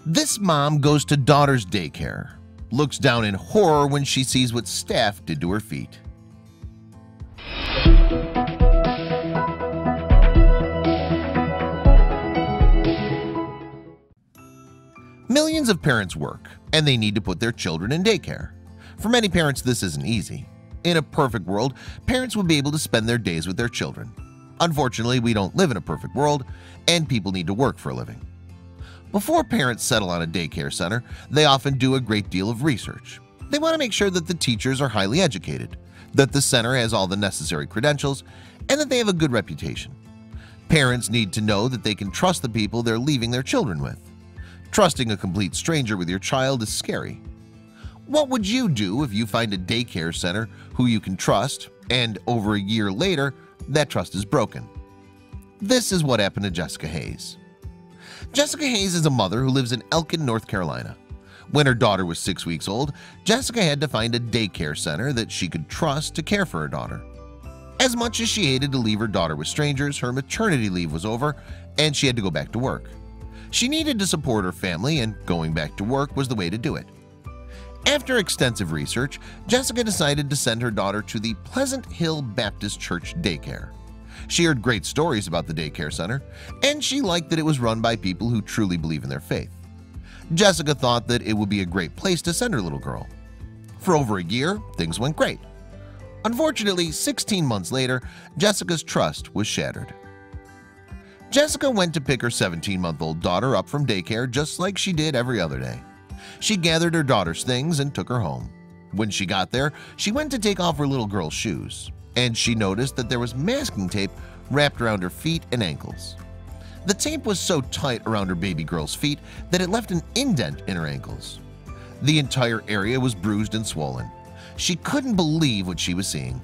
This mom goes to daughter's daycare, looks down in horror when she sees what staff did to her feet. Millions of parents work, and they need to put their children in daycare. For many parents, this isn't easy. In a perfect world, parents would be able to spend their days with their children. Unfortunately, we don't live in a perfect world, and people need to work for a living. Before parents settle on a daycare center, they often do a great deal of research. They want to make sure that the teachers are highly educated, that the center has all the necessary credentials, and that they have a good reputation. Parents need to know that they can trust the people they're leaving their children with. Trusting a complete stranger with your child is scary. What would you do if you find a daycare center who you can trust, and over a year later, that trust is broken? This is what happened to Jessica Hayes. Jessica Hayes is a mother who lives in Elkin, North Carolina. When her daughter was 6 weeks old, Jessica had to find a daycare center that she could trust to care for her daughter. As much as she hated to leave her daughter with strangers, her maternity leave was over and she had to go back to work. She needed to support her family, and going back to work was the way to do it. After extensive research, Jessica decided to send her daughter to the Pleasant Hill Baptist Church Daycare. She heard great stories about the daycare center, and she liked that it was run by people who truly believe in their faith. Jessica thought that it would be a great place to send her little girl. For over a year, things went great. Unfortunately, 16 months later, Jessica's trust was shattered. Jessica went to pick her 17-month-old daughter up from daycare just like she did every other day. She gathered her daughter's things and took her home. When she got there, she went to take off her little girl's shoes, and she noticed that there was masking tape wrapped around her feet and ankles. The tape was so tight around her baby girl's feet that it left an indent in her ankles. The entire area was bruised and swollen. She couldn't believe what she was seeing.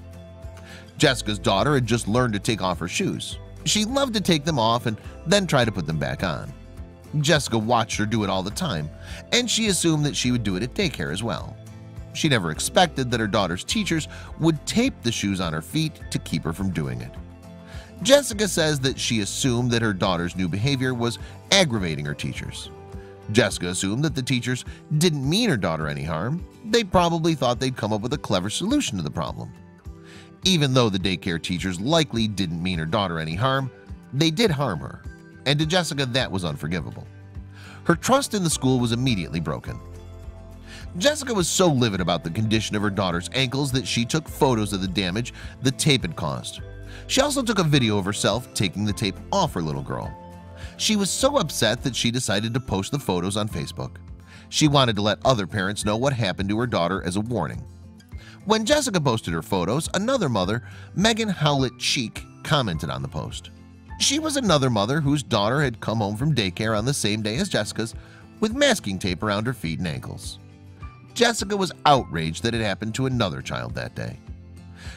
Jessica's daughter had just learned to take off her shoes. She loved to take them off and then try to put them back on. Jessica watched her do it all the time, and she assumed that she would do it at daycare as well. She never expected that her daughter's teachers would tape the shoes on her feet to keep her from doing it. Jessica says that she assumed that her daughter's new behavior was aggravating her teachers. Jessica assumed that the teachers didn't mean her daughter any harm. They probably thought they'd come up with a clever solution to the problem. Even though the daycare teachers likely didn't mean her daughter any harm, they did harm her, and to Jessica that was unforgivable. Her trust in the school was immediately broken. Jessica was so livid about the condition of her daughter's ankles that she took photos of the damage the tape had caused. She also took a video of herself taking the tape off her little girl. She was so upset that she decided to post the photos on Facebook. She wanted to let other parents know what happened to her daughter as a warning. When Jessica posted her photos, another mother, Megan Howlett-Cheek, commented on the post. She was another mother whose daughter had come home from daycare on the same day as Jessica's with masking tape around her feet and ankles. Jessica was outraged that it happened to another child that day.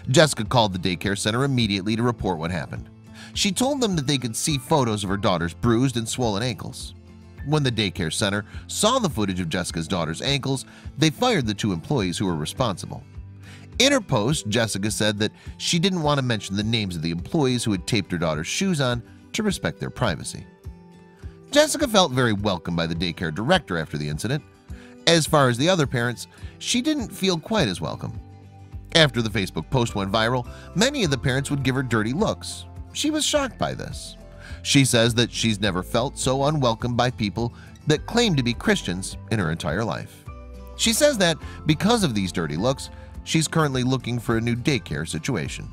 Jessica called the daycare center immediately to report what happened. She told them that they could see photos of her daughter's bruised and swollen ankles. When the daycare center saw the footage of Jessica's daughter's ankles, they fired the 2 employees who were responsible. In her post, Jessica said that she didn't want to mention the names of the employees who had taped her daughter's shoes on to respect their privacy. Jessica felt very welcomed by the daycare director after the incident. As far as the other parents, she didn't feel quite as welcome. After the Facebook post went viral, many of the parents would give her dirty looks. She was shocked by this. She says that she's never felt so unwelcome by people that claim to be Christians in her entire life. She says that because of these dirty looks, she's currently looking for a new daycare situation.